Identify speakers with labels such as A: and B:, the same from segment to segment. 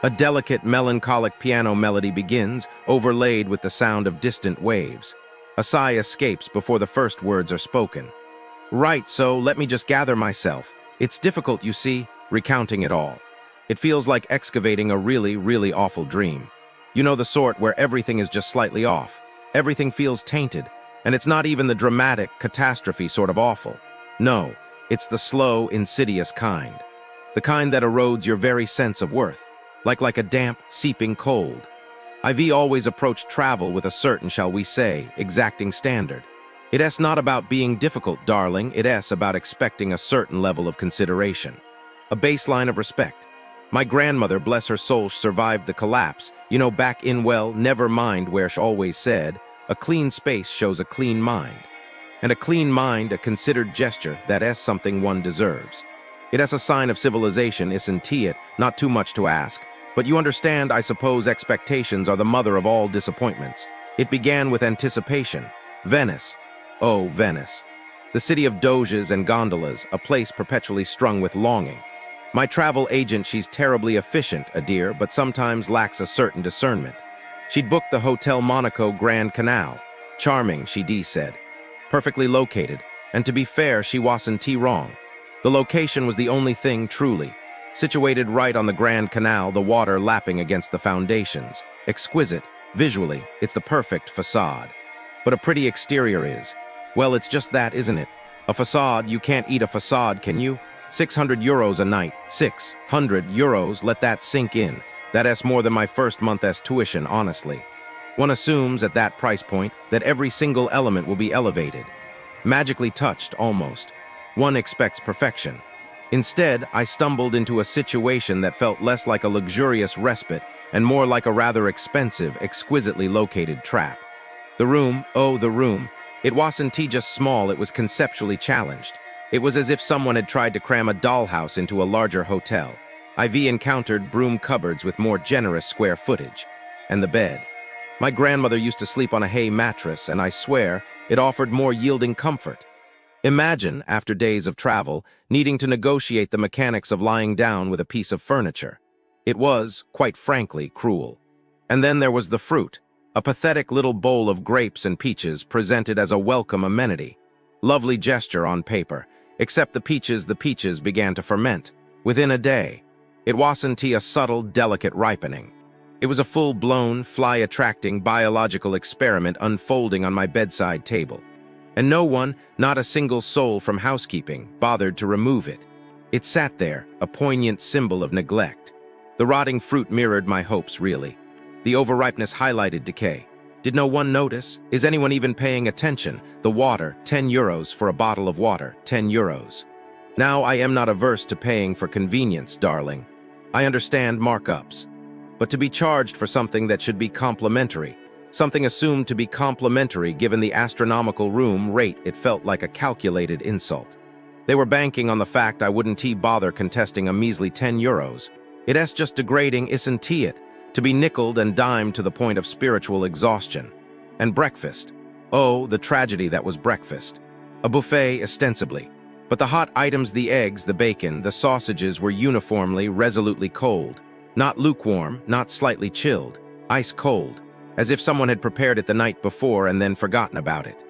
A: A delicate, melancholic piano melody begins, overlaid with the sound of distant waves. A sigh escapes before the first words are spoken. Right, so let me just gather myself. It's difficult, you see, recounting it all. It feels like excavating a really, really awful dream. You know, the sort where everything is just slightly off. Everything feels tainted, and it's not even the dramatic catastrophe sort of awful. No, it's the slow, insidious kind. The kind that erodes your very sense of worth. Like a damp, seeping cold. I've always approached travel with a certain, shall we say, exacting standard. It's not about being difficult, darling, it's about expecting a certain level of consideration. A baseline of respect. My grandmother, bless her soul, survived the collapse. You know, back in, well, never mind where she always said, a clean space shows a clean mind. And a clean mind, a considered gesture, that's something one deserves. It's a sign of civilization, isn't it? Not too much to ask. But you understand, I suppose, expectations are the mother of all disappointments. It began with anticipation. Venice. Oh, Venice. The city of doges and gondolas, a place perpetually strung with longing. My travel agent, she's terribly efficient, a dear, but sometimes lacks a certain discernment. She'd booked the Hotel Monaco Grand Canal. Charming, she said. Perfectly located, and to be fair, she wasn't wrong. The location was the only thing, truly. Situated right on the Grand Canal, the water lapping against the foundations. Exquisite. Visually, it's the perfect facade. But a pretty exterior is. Well, it's just that, isn't it? A facade, you can't eat a facade, can you? 600 euros a night. 600 euros, let that sink in. That's more than my first month's tuition, honestly. One assumes at that price point that every single element will be elevated. Magically touched, almost. One expects perfection. Instead, I stumbled into a situation that felt less like a luxurious respite and more like a rather expensive, exquisitely located trap. The room, oh, the room. It wasn't just small, it was conceptually challenged. It was as if someone had tried to cram a dollhouse into a larger hotel. I've encountered broom cupboards with more generous square footage. And the bed. My grandmother used to sleep on a hay mattress, and I swear, it offered more yielding comfort. Imagine, after days of travel, needing to negotiate the mechanics of lying down with a piece of furniture. It was, quite frankly, cruel. And then there was the fruit, a pathetic little bowl of grapes and peaches presented as a welcome amenity. Lovely gesture on paper, except the peaches began to ferment. Within a day. It wasn't a subtle, delicate ripening. It was a full-blown, fly-attracting biological experiment unfolding on my bedside table. And no one, not a single soul from housekeeping, bothered to remove it. It sat there, a poignant symbol of neglect. The rotting fruit mirrored my hopes, really. The overripeness highlighted decay. Did no one notice? Is anyone even paying attention? The water, 10 euros for a bottle of water, 10 euros. Now I am not averse to paying for convenience, darling. I understand markups. But to be charged for something that should be complimentary, something assumed to be complimentary given the astronomical room rate, it felt like a calculated insult. They were banking on the fact I wouldn't bother contesting a measly 10 euros. It's just degrading, isn't it? To be nickeled and dimed to the point of spiritual exhaustion. And breakfast. Oh, the tragedy that was breakfast. A buffet, ostensibly. But the hot items, the eggs, the bacon, the sausages were uniformly, resolutely cold. Not lukewarm, not slightly chilled. Ice cold. As if someone had prepared it the night before and then forgotten about it.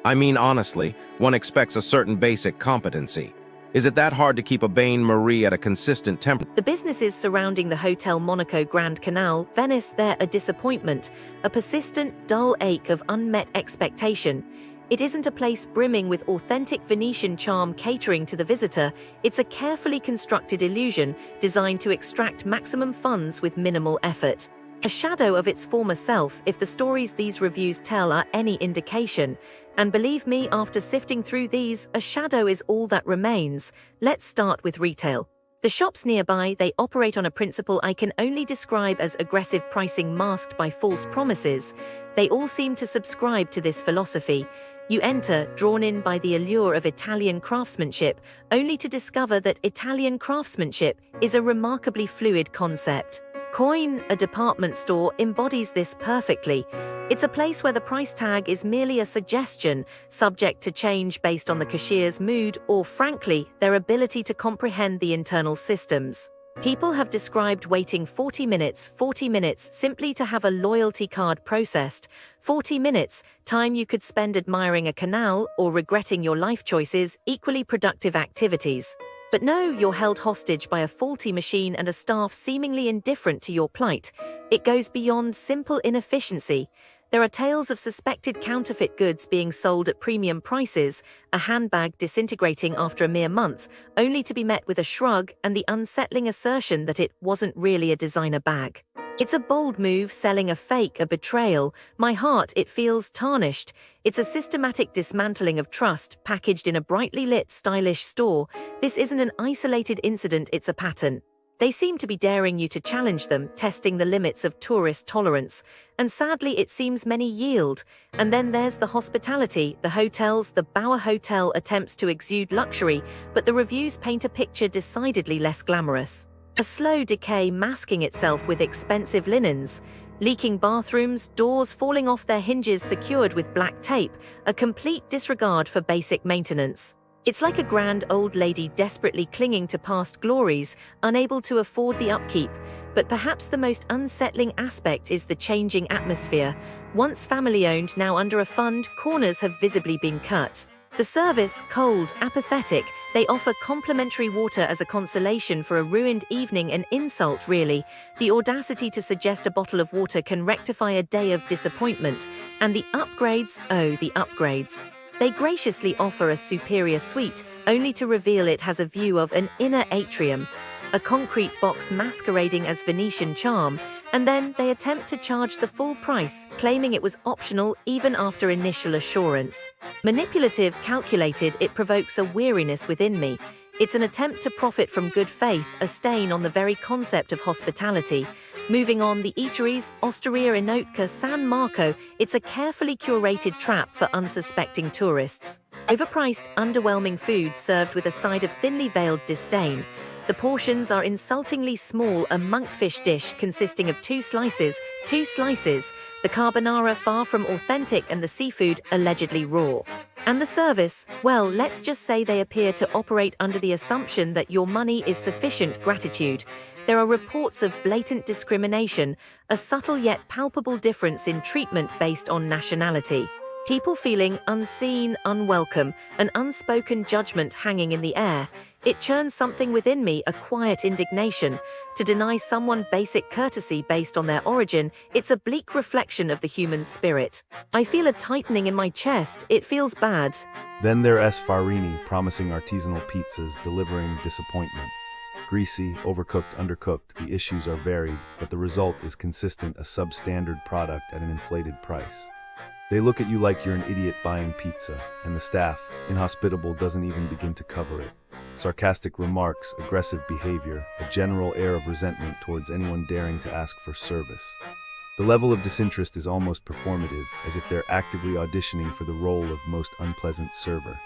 A: I mean, honestly, one expects a certain basic competency. Is it that hard to keep a bain-marie at a consistent temperature?
B: The businesses surrounding the Hotel Monaco Grand Canal, Venice, they're a disappointment, a persistent, dull ache of unmet expectation. It isn't a place brimming with authentic Venetian charm catering to the visitor. It's a carefully constructed illusion designed to extract maximum funds with minimal effort. A shadow of its former self, if the stories these reviews tell are any indication. And believe me, after sifting through these, a shadow is all that remains. Let's start with retail. The shops nearby, they operate on a principle I can only describe as aggressive pricing masked by false promises. They all seem to subscribe to this philosophy. You enter, drawn in by the allure of Italian craftsmanship, only to discover that Italian craftsmanship is a remarkably fluid concept. Coin, a department store, embodies this perfectly. It's a place where the price tag is merely a suggestion, subject to change based on the cashier's mood or, frankly, their ability to comprehend the internal systems. People have described waiting 40 minutes simply to have a loyalty card processed. 40 minutes, time you could spend admiring a canal or regretting your life choices, equally productive activities. But no, you're held hostage by a faulty machine and a staff seemingly indifferent to your plight. It goes beyond simple inefficiency. There are tales of suspected counterfeit goods being sold at premium prices, a handbag disintegrating after a mere month, only to be met with a shrug and the unsettling assertion that it wasn't really a designer bag. It's a bold move, selling a fake, a betrayal. My heart, it feels tarnished. It's a systematic dismantling of trust, packaged in a brightly lit, stylish store. This isn't an isolated incident, it's a pattern. They seem to be daring you to challenge them, testing the limits of tourist tolerance. And sadly, it seems many yield. And then there's the hospitality, the hotels. The Bauer Hotel attempts to exude luxury, but the reviews paint a picture decidedly less glamorous. A slow decay masking itself with expensive linens, leaking bathrooms, doors falling off their hinges secured with black tape, a complete disregard for basic maintenance. It's like a grand old lady desperately clinging to past glories, unable to afford the upkeep. But perhaps the most unsettling aspect is the changing atmosphere. Once family-owned, now under a fund, corners have visibly been cut. The service, cold, apathetic. They offer complimentary water as a consolation for a ruined evening, an insult really. The audacity to suggest a bottle of water can rectify a day of disappointment. And the upgrades, oh, the upgrades. They graciously offer a superior suite, only to reveal it has a view of an inner atrium, a concrete box masquerading as Venetian charm, and then they attempt to charge the full price, claiming it was optional even after initial assurance. Manipulative, calculated, it provokes a weariness within me. It's an attempt to profit from good faith, a stain on the very concept of hospitality. Moving on, the eateries, Osteria Enotka San Marco, it's a carefully curated trap for unsuspecting tourists. Overpriced, underwhelming food served with a side of thinly veiled disdain. The portions are insultingly small, a monkfish dish consisting of two slices, the carbonara far from authentic and the seafood allegedly raw. And the service, well, let's just say they appear to operate under the assumption that your money is sufficient gratitude. There are reports of blatant discrimination, a subtle yet palpable difference in treatment based on nationality. People feeling unseen, unwelcome, an unspoken judgment hanging in the air. It churns something within me, a quiet indignation. To deny someone basic courtesy based on their origin, it's a bleak reflection of the human spirit. I feel a tightening in my chest. It feels bad.
C: Then there's Farini promising artisanal pizzas, delivering disappointment. Greasy, overcooked, undercooked, the issues are varied, but the result is consistent, a substandard product at an inflated price. They look at you like you're an idiot buying pizza, and the staff, inhospitable, doesn't even begin to cover it. Sarcastic remarks, aggressive behavior, a general air of resentment towards anyone daring to ask for service. The level of disinterest is almost performative, as if they're actively auditioning for the role of most unpleasant server.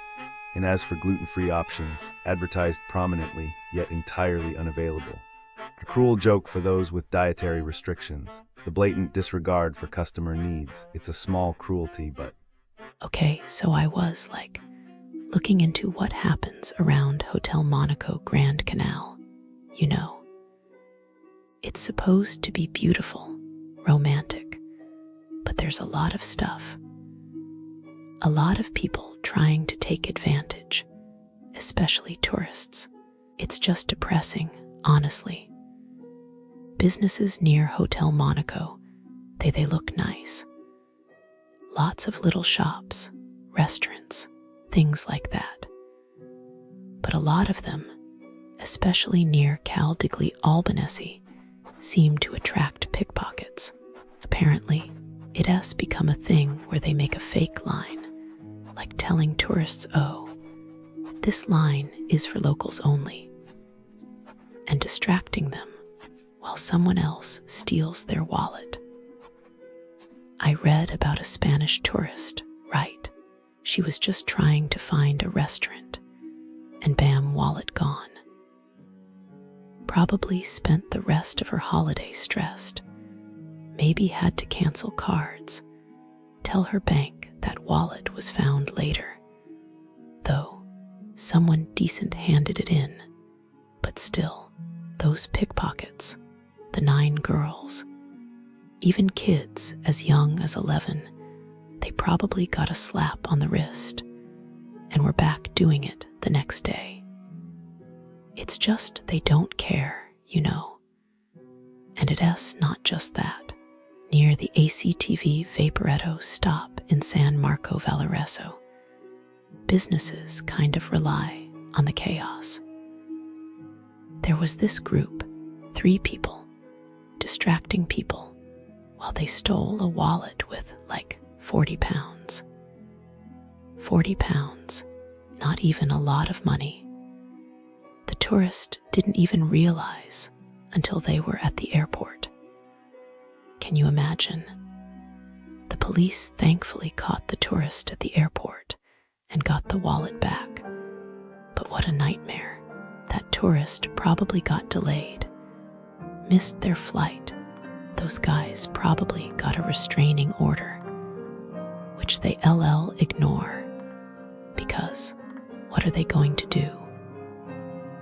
C: And as for gluten-free options, advertised prominently, yet entirely unavailable. A cruel joke for those with dietary restrictions. The blatant disregard for customer needs. It's a small cruelty, but...
D: Okay, so I was, looking into what happens around Hotel Monaco Grand Canal. You know, it's supposed to be beautiful, romantic, but there's a lot of stuff. A lot of people trying to take advantage, especially tourists. It's just depressing, honestly. Businesses near Hotel Monaco, they look nice. Lots of little shops, restaurants, things like that. But a lot of them, especially near Cal Digli Albanese, seem to attract pickpockets. Apparently, it has become a thing where they make a fake line, like telling tourists, oh, this line is for locals only, and distracting them while someone else steals their wallet. I read about a Spanish tourist, right? She was just trying to find a restaurant, and bam, wallet gone. probably spent the rest of her holiday stressed, maybe had to cancel cards, tell her bank that wallet was found later, though someone decent handed it in. But still, those pickpockets, the 9 girls, even kids as young as 11, they probably got a slap on the wrist and were back doing it the next day. It's just they don't care, you know. And it's not just that. Near the ACTV Vaporetto stop in San Marco Vallereso, businesses kind of rely on the chaos. There was this group, 3 people, distracting people while they stole a wallet with like 40 pounds. 40 pounds, not even a lot of money. The tourist didn't even realize until they were at the airport. Can you imagine? The police thankfully caught the tourist at the airport and got the wallet back. But what a nightmare. That tourist probably got delayed, missed their flight. Those guys probably got a restraining order, which they ignore, because what are they going to do?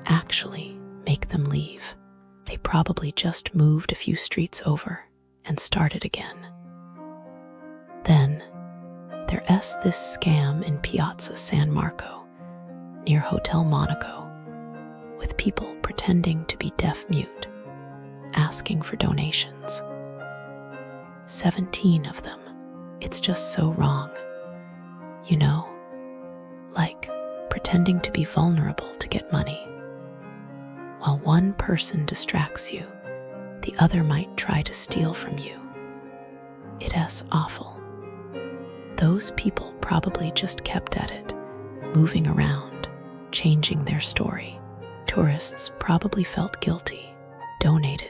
D: Actually make them leave. They probably just moved a few streets over and started again. Then there's this scam in Piazza San Marco, near Hotel Monaco, with people pretending to be deaf-mute, asking for donations. 17 of them. It's just so wrong. You know, like pretending to be vulnerable to get money. While one person distracts you, the other might try to steal from you. It's awful. Those people probably just kept at it, moving around, changing their story. Tourists probably felt guilty, donated